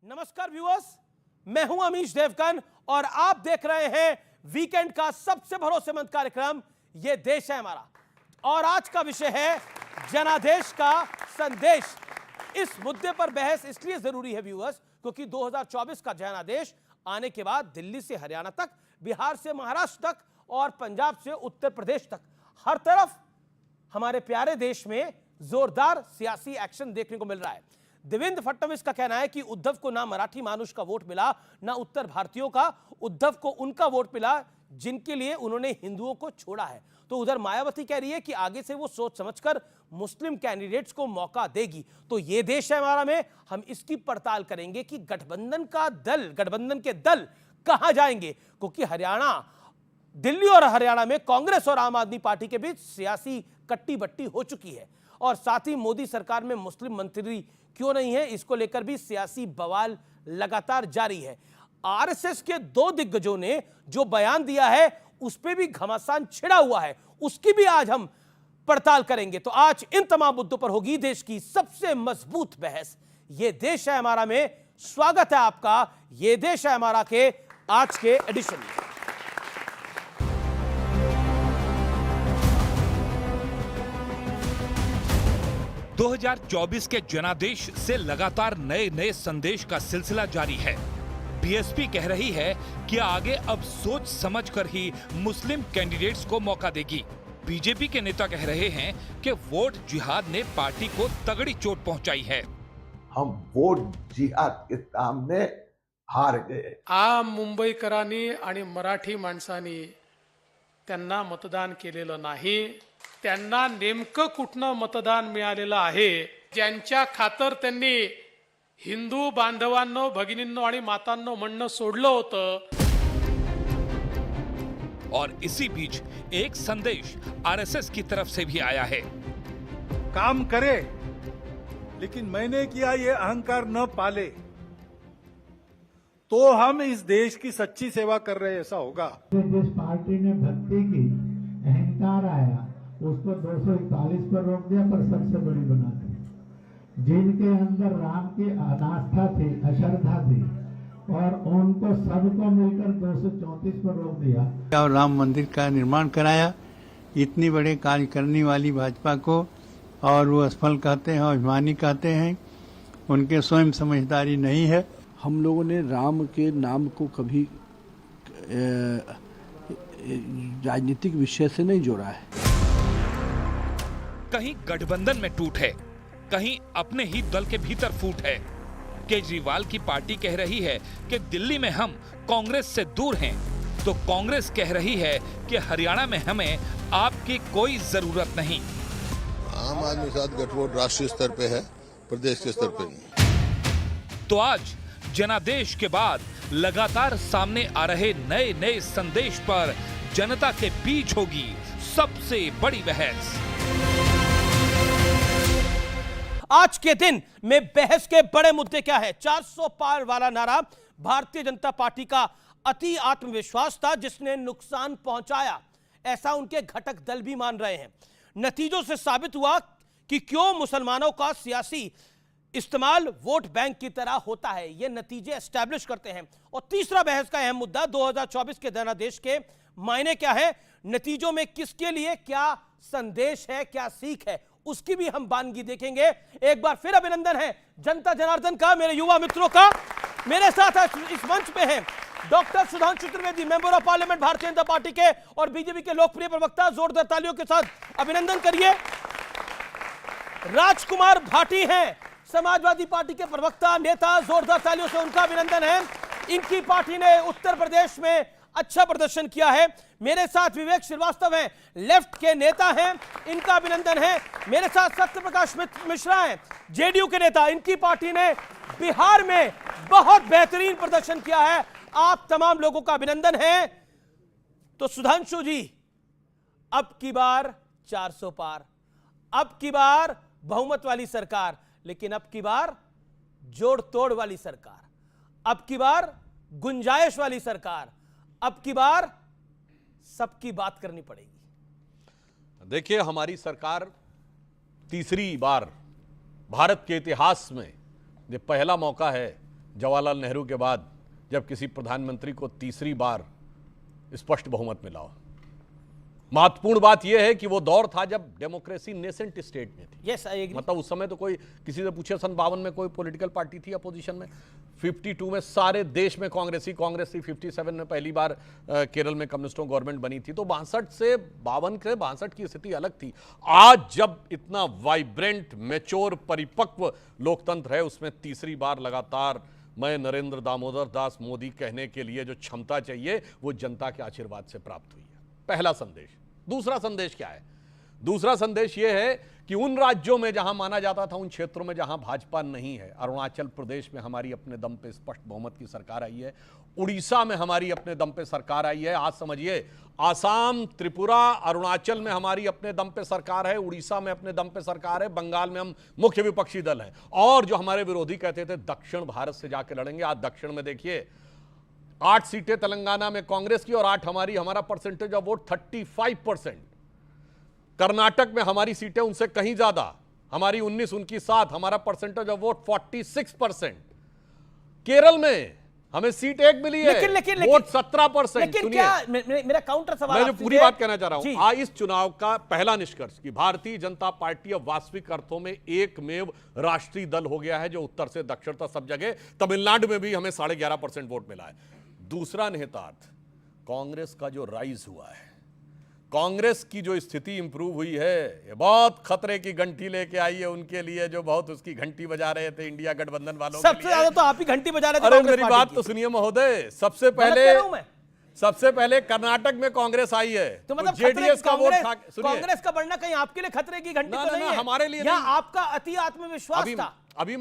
नमस्कार व्यूअर्स, मैं हूं अमीश देवगन और आप देख रहे हैं वीकेंड का सबसे भरोसेमंद कार्यक्रम ये देश है हमारा। और आज का विषय है जनादेश का संदेश। इस मुद्दे पर बहस इसलिए जरूरी है व्यूअर्स क्योंकि 2024 का जनादेश आने के बाद दिल्ली से हरियाणा तक, बिहार से महाराष्ट्र तक और पंजाब से उत्तर प्रदेश तक हर तरफ हमारे प्यारे देश में जोरदार सियासी एक्शन देखने को मिल रहा है। देवेंद्र फडणवीस का कहना है कि उद्धव को ना मराठी मानुष का वोट मिला, ना उत्तर भारतीयों का। उद्धव को उनका वोट मिला जिनके लिए उन्होंने हिंदुओं को छोड़ा है। तो उधर मायावती कह रही है कि आगे से वो सोच समझकर मुस्लिम कैंडिडेट्स को मौका देगी। तो ये देश है हमारा में हम इसकी पड़ताल करेंगे कि गठबंधन के दल कहां जाएंगे, क्योंकि दिल्ली और हरियाणा में कांग्रेस और आम आदमी पार्टी के बीच सियासी कट्टी बट्टी हो चुकी है। और साथ ही मोदी सरकार में मुस्लिम मंत्री क्यों नहीं है, इसको लेकर भी सियासी बवाल लगातार जारी है। आरएसएस के दो दिग्गजों ने जो बयान दिया है उस पे भी घमासान छिड़ा हुआ है, उसकी भी आज हम पड़ताल करेंगे। तो आज इन तमाम मुद्दों पर होगी देश की सबसे मजबूत बहस। ये देश है हमारा में स्वागत है आपका ये देश है हमारा के आज के एडिशन में। – 2024 के जनादेश से लगातार नए संदेश का सिलसिला जारी है। बीएसपी कह रही है कि आगे अब सोच समझकर ही मुस्लिम कैंडिडेट्स को मौका देगी। बीजेपी के नेता कह रहे हैं कि वोट जिहाद ने पार्टी को तगड़ी चोट पहुंचाई है। हम वोट जिहाद के सामने हार गए। आम मुंबईकरांनी आणि मराठी माणसांनी त्यांना मतदान केलेलं नाही। त्यांना नेमकं कुठनं मतदान मिळालेलं आहे, ज्यांच्या खातर त्यांनी हिंदू बांधवांनो, भगिनींनो आणि मातांनो म्हणणं सोडलं होतं। और इसी बीच एक संदेश आरएसएस की तरफ से भी आया है। काम करे लेकिन मैंने किया ये अहंकार न पाले तो हम इस देश की सच्ची सेवा कर रहे ऐसा होगा। जिस पार्टी ने भक्ति की, अहंकार आया, उस पर 241 पर रोक दिया, पर सबसे बड़ी बना दी। जिनके अंदर राम की अनास्था थी, अश्रद्धा थी, और उनको सबको मिलकर 234 पर रोक दिया और राम मंदिर का निर्माण कराया। इतनी बड़े कार्य करने वाली भाजपा को और वो असफल कहते हैं, अभिमानी कहते हैं, उनके स्वयं समझदारी नहीं है। हम लोगों ने राम के नाम को कभी राजनीतिक विषय से नहीं जोड़ा है। कहीं गठबंधन में टूट है, कहीं अपने ही दल के भीतर फूट है। केजरीवाल की पार्टी कह रही है कि दिल्ली में हम कांग्रेस से दूर हैं, तो कांग्रेस कह रही है कि हरियाणा में हमें आपकी कोई जरूरत नहीं। आम आदमी के साथ गठबोध राष्ट्रीय स्तर पे है, प्रदेश के स्तर पे नहीं। तो आज जनादेश के बाद लगातार सामने आ रहे नए संदेश पर जनता के बीच होगी सबसे बड़ी बहस। आज के दिन में बहस के बड़े मुद्दे क्या है? 400 पार वाला नारा भारतीय जनता पार्टी का अति आत्मविश्वास था जिसने नुकसान पहुंचाया, ऐसा उनके घटक दल भी मान रहे हैं। नतीजों से साबित हुआ कि क्यों मुसलमानों का सियासी इस्तेमाल वोट बैंक की तरह होता है। ये नतीजे एस्टैब्लिश करते हैं। और तीसरा बहस का अहम मुद्दा 2024 के जनादेश के मायने क्या है, नतीजों में किसके लिए क्या संदेश है, क्या सीख है, उसकी भी हम बानगी देखेंगे। एक बार फिर अभिनंदन है जनता जनार्दन का, मेरे युवा मित्रों का। मेरे साथ इस मंच पे हैं doctor Sudhanshu Trivedi, member of parliament Bharatiya Janata party के और बीजेपी के लोकप्रिय प्रवक्ता। जोरदार तालियों के साथ अभिनंदन करिए। राजकुमार भाटी हैं, समाजवादी पार्टी के प्रवक्ता नेता, जोरदार तालियों से उनका अभिनंदन है। इनकी पार्टी ने उत्तर प्रदेश में अच्छा प्रदर्शन किया है। मेरे साथ विवेक श्रीवास्तव हैं, लेफ्ट के नेता हैं, इनका अभिनंदन है। मेरे साथ सत्यप्रकाश मिश्रा हैं, जेडीयू के नेता, इनकी पार्टी ने बिहार में बहुत बेहतरीन प्रदर्शन किया है। आप तमाम लोगों का अभिनंदन है। तो सुधांशु जी, अब की बार 400 पार, अब की बार बहुमत वाली सरकार, लेकिन अब की बार जोड़ तोड़ वाली सरकार, अब की बार गुंजाइश वाली सरकार, अब की बार सबकी बात करनी पड़ेगी। देखिए, हमारी सरकार तीसरी बार भारत के इतिहास में ये पहला मौका है जवाहरलाल नेहरू के बाद जब किसी प्रधानमंत्री को तीसरी बार स्पष्ट बहुमत मिला हो। महत्वपूर्ण बात यह है कि वो दौर था जब डेमोक्रेसी नेसेंट स्टेट में थी। Yes, I agree. मतलब उस समय तो कोई किसी से पूछे सन 52 में कोई पॉलिटिकल पार्टी थी अपोजिशन में, 52 में सारे देश में कांग्रेस थी, 57 में पहली बार केरल में कम्युनिस्टों गवर्नमेंट बनी थी। तो 62 से 52 की स्थिति अलग थी। आज जब इतना वाइब्रेंट, मैच्योर, परिपक्व लोकतंत्र है, उसमें तीसरी बार लगातार मैं नरेंद्र दामोदर दास मोदी कहने के लिए जो क्षमता चाहिए वो जनता के आशीर्वाद से प्राप्त हुई है। पहला संदेश। दूसरा संदेश क्या है? दूसरा संदेश यह है कि उन राज्यों में जहां माना जाता था, उन क्षेत्रों में जहां भाजपा नहीं है, अरुणाचल प्रदेश में हमारी अपने दम पे स्पष्ट बहुमत की सरकार आई है, उड़ीसा में हमारी अपने दम पे सरकार आई है, आज समझिए आसाम, त्रिपुरा, अरुणाचल में हमारी अपने दम पे सरकार है, उड़ीसा में अपने दम पे सरकार है, बंगाल में हम मुख्य विपक्षी दल हैं। और जो हमारे विरोधी कहते थे दक्षिण भारत से जाके लड़ेंगे, आज दक्षिण में देखिए 8 सीटें तेलंगाना में कांग्रेस की और 8 हमारी, हमारा परसेंटेज ऑफ वोट 35%। कर्नाटक में हमारी सीटें उनसे कहीं ज्यादा, हमारी 19, उनकी 7, हमारा परसेंटेज ऑफ वोट 46%। केरल में हमें सीट 1 मिली है, वोट 17%। सुनिए, मेरा काउंटर सवाल, मैं जो पूरी बात कहना चाह रहा हूं, आज इस चुनाव का पहला निष्कर्ष कि भारतीय जनता पार्टी अब वास्तविक अर्थों में एकमेव राष्ट्रीय दल हो गया है, जो उत्तर से दक्षिण तक सब जगह, तमिलनाडु में भी हमें 11.5% वोट मिला है। दूसरा निहितार्थ, कांग्रेस का जो राइज हुआ है, कांग्रेस की जो स्थिति इंप्रूव हुई है, ये बहुत खतरे की घंटी लेके आई है उनके लिए, जो बहुत उसकी घंटी बजा रहे थे इंडिया गठबंधन वालों के लिए। सबसे ज्यादा तो आप ही घंटी बजा रहे थे। अरे मेरी बात तो सुनिए महोदय, सबसे पहले कर्नाटक में कांग्रेस आई है, तो मतलब जेडीएस का वोट था। कांग्रेस का बढ़ना कहीं आपके लिए खतरे की घंटी तो नहीं है, हमारे लिए आपका अति आत्मविश्वास था। अभी मैं